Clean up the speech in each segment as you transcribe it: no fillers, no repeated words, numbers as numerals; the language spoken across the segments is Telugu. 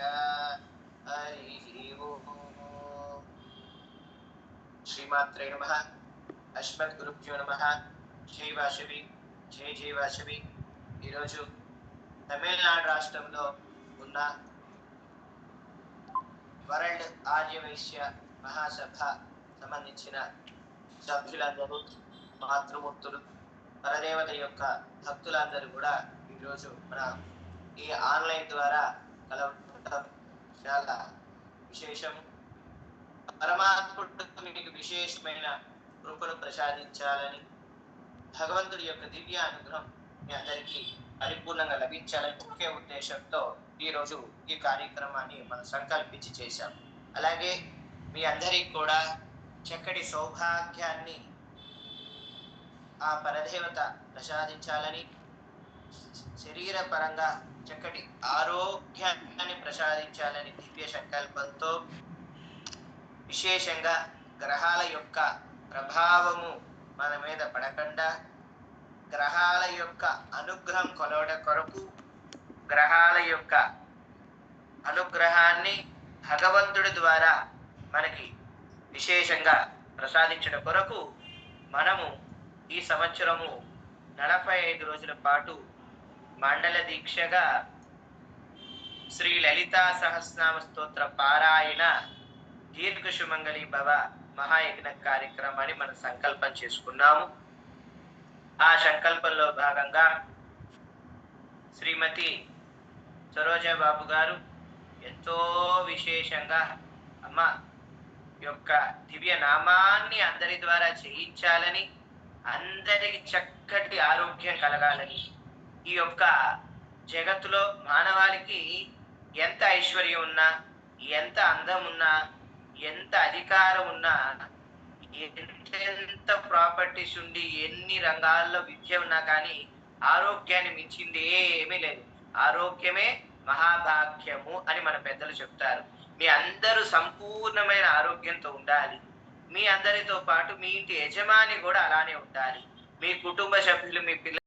హరి ఓం. శ్రీమాత్రే నమః. అస్మద్ గురుభ్యో నమః. జై వాసవి, జై జై వాసవి. ఈరోజు తమిళనాడు రాష్ట్రంలో ఉన్న వరల్డ్ ఆర్యవైశ్య మహాసభ సంబంధించిన సభ్యులందరూ, మాతృమూర్తులు, పరదేవత యొక్క భక్తులందరూ కూడా ఈరోజు మన ఈ ఆన్లైన్ ద్వారా కలవడం చాలా విశేషం. పరమాత్ముడు మీకు విశేషమైన కృపను ప్రసాదించాలని, భగవంతుడి యొక్క దివ్య అనుగ్రహం మీ అందరికీ పరిపూర్ణంగా లభించాలని ముఖ్య ఉద్దేశంతో ఈరోజు ఈ కార్యక్రమాన్ని మనం సంకల్పించి చేశాం. అలాగే మీ అందరికీ కూడా చక్కటి సౌభాగ్యాన్ని ఆ పరదేవత ప్రసాదించాలని, శరీర పరంగా చక్కటి ఆరోగ్యాన్ని ప్రసాదించాలని దివ్య సంకల్పంతో, విశేషంగా గ్రహాల యొక్క ప్రభావము మన మీద పడకుండా గ్రహాల యొక్క అనుగ్రహం కొలవడం కొరకు, గ్రహాల యొక్క అనుగ్రహాన్ని భగవంతుడి ద్వారా మనకి విశేషంగా ప్రసాదించడం కొరకు మనము ఈ సంవత్సరము 45 రోజుల పాటు మండల దీక్షగా శ్రీ లలితా సహస్రనామ స్తోత్ర పారాయణ దీర్ఘ సుమంగళి భవ మహాయజ్ఞ కార్యక్రమాన్ని మనం సంకల్పం చేసుకున్నాము. ఆ సంకల్పంలో భాగంగా శ్రీమతి సరోజా బాబు గారు ఎంతో విశేషంగా అమ్మ యొక్క దివ్య నామాన్ని అందరి ద్వారా చేయించాలని, అందరికి చక్కటి ఆరోగ్యం కలగాలని, ఈ యొక్క జగత్తులో మానవాళికి ఎంత ఐశ్వర్యం ఉన్నా, ఎంత అందం ఉన్నా, ఎంత అధికారం ఉన్నా, ఎంత ప్రాపర్టీస్ ఉండి, ఎన్ని రంగాల్లో విద్య ఉన్నా కానీ ఆరోగ్యాన్ని మించింది ఏమీ లేదు. ఆరోగ్యమే మహాభాగ్యము అని మన పెద్దలు చెప్తారు. మీ అందరూ సంపూర్ణమైన ఆరోగ్యంతో ఉండాలి. మీ అందరితో పాటు మీ ఇంటి యజమాని కూడా అలానే ఉండాలి. మీ కుటుంబ సభ్యులు, మీ పిల్లలు.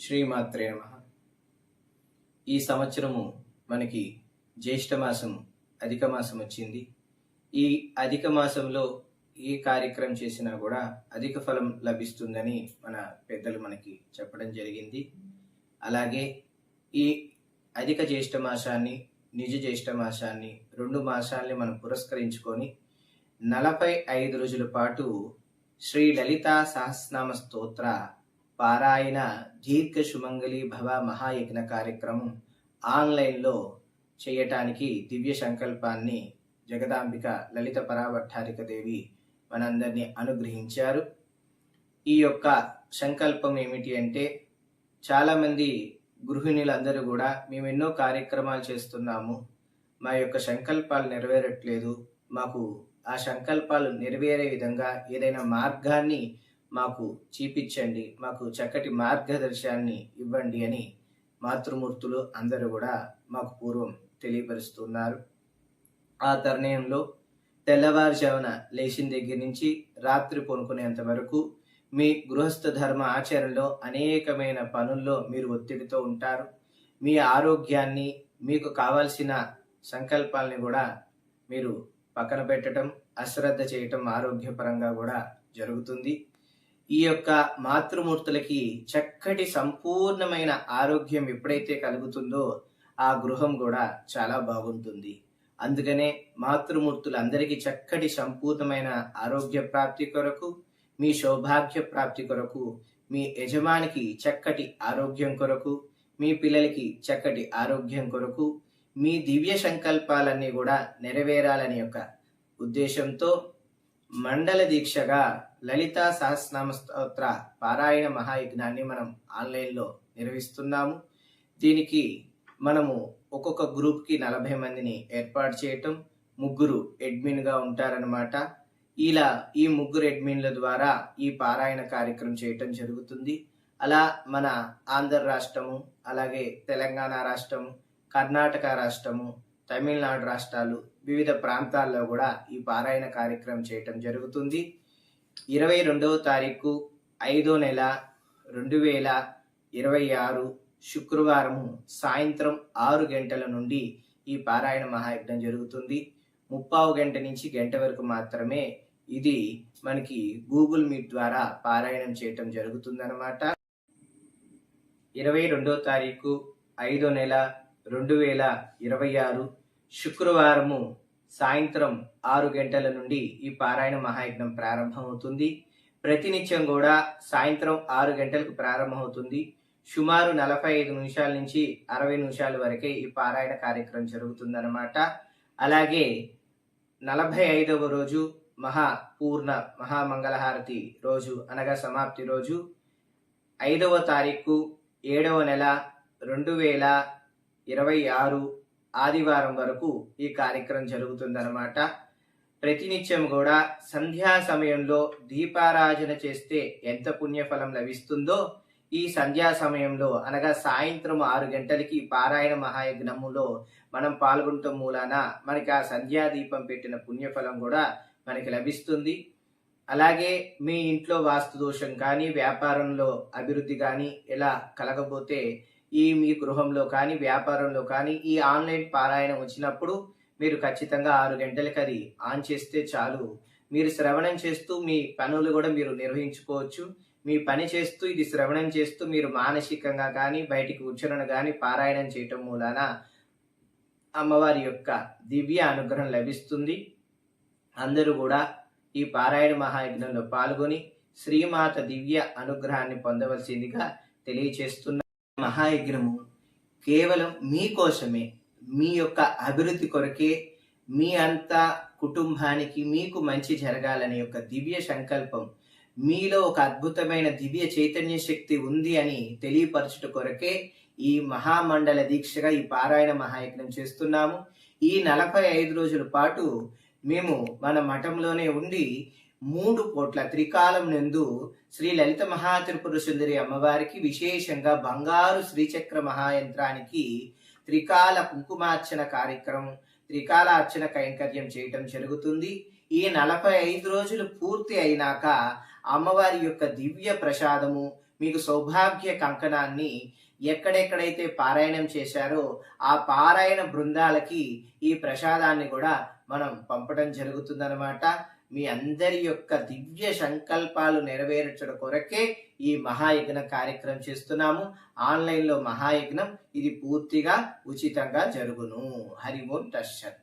శ్రీమాత్రే నమః. ఈ సంవత్సరము మనకి జ్యేష్ఠ మాసం, అధిక మాసం వచ్చింది. ఈ అధిక మాసంలో ఏ కార్యక్రమం చేసినా కూడా అధిక ఫలం లభిస్తుందని మన పెద్దలు మనకి చెప్పడం జరిగింది. అలాగే ఈ అధిక జ్యేష్ఠ మాసాన్ని, నిజ జ్యేష్ఠ మాసాన్ని, 2 మాసాల్ని మనం పురస్కరించుకొని 45 రోజుల పాటు శ్రీ లలితా సహస్రనామ స్తోత్ర పారాయణ దీర్ఘ సుమంగళి భవ మహాయజ్ఞ కార్యక్రమం ఆన్లైన్లో చేయటానికి దివ్య సంకల్పాన్ని జగదాంబిక లలిత పరాభట్టారిక దేవి మనందరినీ అనుగ్రహించారు. ఈ యొక్క సంకల్పం ఏమిటి అంటే, చాలామంది గృహిణులందరూ కూడా మేము ఎన్నో కార్యక్రమాలు చేస్తున్నాము, మా యొక్క సంకల్పాలు నెరవేరట్లేదు, మాకు ఆ సంకల్పాలు నెరవేరే విధంగా ఏదైనా మార్గాన్ని మాకు చూపించండి, మాకు చక్కటి మార్గదర్శనాన్ని ఇవ్వండి అని మాతృమూర్తులు అందరూ కూడా మాకు పూర్వం తెలియపరుస్తున్నారు. ఆ తరుణంలో తెల్లవారుజామున లేచిన దగ్గర నుంచి రాత్రి పడుకునేంత వరకు మీ గృహస్థ ధర్మ ఆచరణలో అనేకమైన పనుల్లో మీరు ఒత్తిడితో ఉంటారు. మీ ఆరోగ్యాన్ని, మీకు కావాల్సిన సంకల్పాలని కూడా మీరు పక్కన పెట్టడం, అశ్రద్ధ చేయటం ఆరోగ్యపరంగా కూడా జరుగుతుంది. ఈ యొక్క మాతృమూర్తులకి చక్కటి సంపూర్ణమైన ఆరోగ్యం ఎప్పుడైతే కలుగుతుందో ఆ గృహం కూడా చాలా బాగుంటుంది. అందుకనే మాతృమూర్తులు అందరికీ చక్కటి సంపూర్ణమైన ఆరోగ్య ప్రాప్తి కొరకు, మీ సౌభాగ్య ప్రాప్తి కొరకు, మీ యజమానికి చక్కటి ఆరోగ్యం కొరకు, మీ పిల్లలకి చక్కటి ఆరోగ్యం కొరకు, మీ దివ్య సంకల్పాలన్నీ కూడా నెరవేరాలని యొక్క ఉద్దేశంతో మండల దీక్షగా లలితా సహస్రనామ స్తోత్ర పారాయణ మహాయజ్ఞాన్ని మనం ఆన్లైన్లో నిర్వహిస్తున్నాము. దీనికి మనము ఒక్కొక్క గ్రూప్కి 40 మందిని ఏర్పాటు చేయటం, 3 అడ్మిన్గా ఉంటారనమాట. ఇలా ఈ 3 అడ్మిన్ల ద్వారా ఈ పారాయణ కార్యక్రమం చేయటం జరుగుతుంది. అలా మన ఆంధ్ర రాష్ట్రము, అలాగే తెలంగాణ రాష్ట్రము, కర్ణాటక రాష్ట్రము, తమిళనాడు రాష్ట్రాలు, వివిధ ప్రాంతాల్లో కూడా ఈ పారాయణ కార్యక్రమం చేయటం జరుగుతుంది. 22వ తారీఖు 5వ నెల 2026 శుక్రవారము సాయంత్రం 6 గంటల నుండి ఈ పారాయణ మహాయజ్ఞం జరుగుతుంది. 3/4 గంట నుంచి గంట వరకు మాత్రమే ఇది మనకి గూగుల్ మీట్ ద్వారా పారాయణం చేయటం జరుగుతుందన్నమాట. 22వ తారీఖు 5వ నెల 2026 శుక్రవారము సాయంత్రం 6 గంటల నుండి ఈ పారాయణ మహాయజ్ఞం ప్రారంభమవుతుంది. ప్రతినిత్యం కూడా సాయంత్రం 6 గంటలకు ప్రారంభమవుతుంది. సుమారు 45 నిమిషాల నుంచి 60 నిమిషాల వరకే ఈ పారాయణ కార్యక్రమం జరుగుతుందన్నమాట. అలాగే 45వ రోజు పూర్ణ మహామంగళహారతి రోజు అనగా సమాప్తి రోజు 5వ తారీఖు 7వ నెల 2026 ఆదివారం వరకు ఈ కార్యక్రమం జరుగుతుందన్నమాట. ప్రతినిత్యం కూడా సంధ్యా సమయంలో దీపారాధన చేస్తే ఎంత పుణ్యఫలం లభిస్తుందో ఈ సంధ్యా సమయంలో అనగా సాయంత్రం 6 గంటలకి పారాయణ మహాయజ్ఞములో మనం పాల్గొనటం మూలాన మనకి ఆ సంధ్యా దీపం పెట్టిన పుణ్యఫలం కూడా మనకి లభిస్తుంది. అలాగే మీ ఇంట్లో వాస్తు దోషం కానీ వ్యాపారంలో అభివృద్ధి కానీ ఎలా కలగబోతే మీ గృహంలో కానీ వ్యాపారంలో కానీ ఈ ఆన్లైన్ పారాయణం వచ్చినప్పుడు మీరు ఖచ్చితంగా 6 గంటలకి అది ఆన్ చేస్తే చాలు. మీరు శ్రవణం చేస్తూ మీ పనులు కూడా మీరు నిర్వహించుకోవచ్చు. మీ పని చేస్తూ ఇది శ్రవణం చేస్తూ మీరు మానసికంగా కానీ బయటికి ఉచ్చారణ కానీ పారాయణం చేయటం మూలాన అమ్మవారి యొక్క దివ్య అనుగ్రహం లభిస్తుంది. అందరూ కూడా ఈ పారాయణ మహాయజ్ఞంలో పాల్గొని శ్రీమాత దివ్య అనుగ్రహాన్ని పొందవలసిందిగా తెలియచేస్తున్న మహాయజ్ఞము కేవలం మీకోసమే, మీ యొక్క అభివృద్ధి కొరకే, మీ అంతా కుటుంబానికి మీకు మంచి జరగాలనే యొక్క దివ్య సంకల్పం, మీలో ఒక అద్భుతమైన దివ్య చైతన్య శక్తి ఉంది అని తెలియపరచుట కొరకే ఈ మహామండల దీక్షగా ఈ పారాయణ మహాయజ్ఞం చేస్తున్నాము. ఈ 45 రోజుల పాటు మేము మన మఠంలోనే ఉండి 3 పూట్ల త్రికాలం నందు శ్రీ లలిత మహాత్రిపుర సుందరి అమ్మవారికి విశేషంగా బంగారు శ్రీచక్ర మహాయంత్రానికి త్రికాల కుంకుమార్చన కార్యక్రమం, త్రికాల అర్చన కైంకర్యం చేయటం జరుగుతుంది. ఈ 45 రోజులు పూర్తి అయినాక అమ్మవారి యొక్క దివ్య ప్రసాదము మీకు సౌభాగ్య కంకణాన్ని ఎక్కడెక్కడైతే పారాయణం చేశారో ఆ పారాయణ బృందాలకి ఈ ప్రసాదాన్ని కూడా మనం పంపడం జరుగుతుందన్నమాట. మీ అందరి యొక్క దివ్య సంకల్పాలు నెరవేర్చడం కొరకే ఈ మహాయజ్ఞ కార్యక్రమం చేస్తున్నాము. ఆన్లైన్లో మహాయజ్ఞం ఇది పూర్తిగా ఉచితంగా జరుగును. హరి ఓం తస్సత్.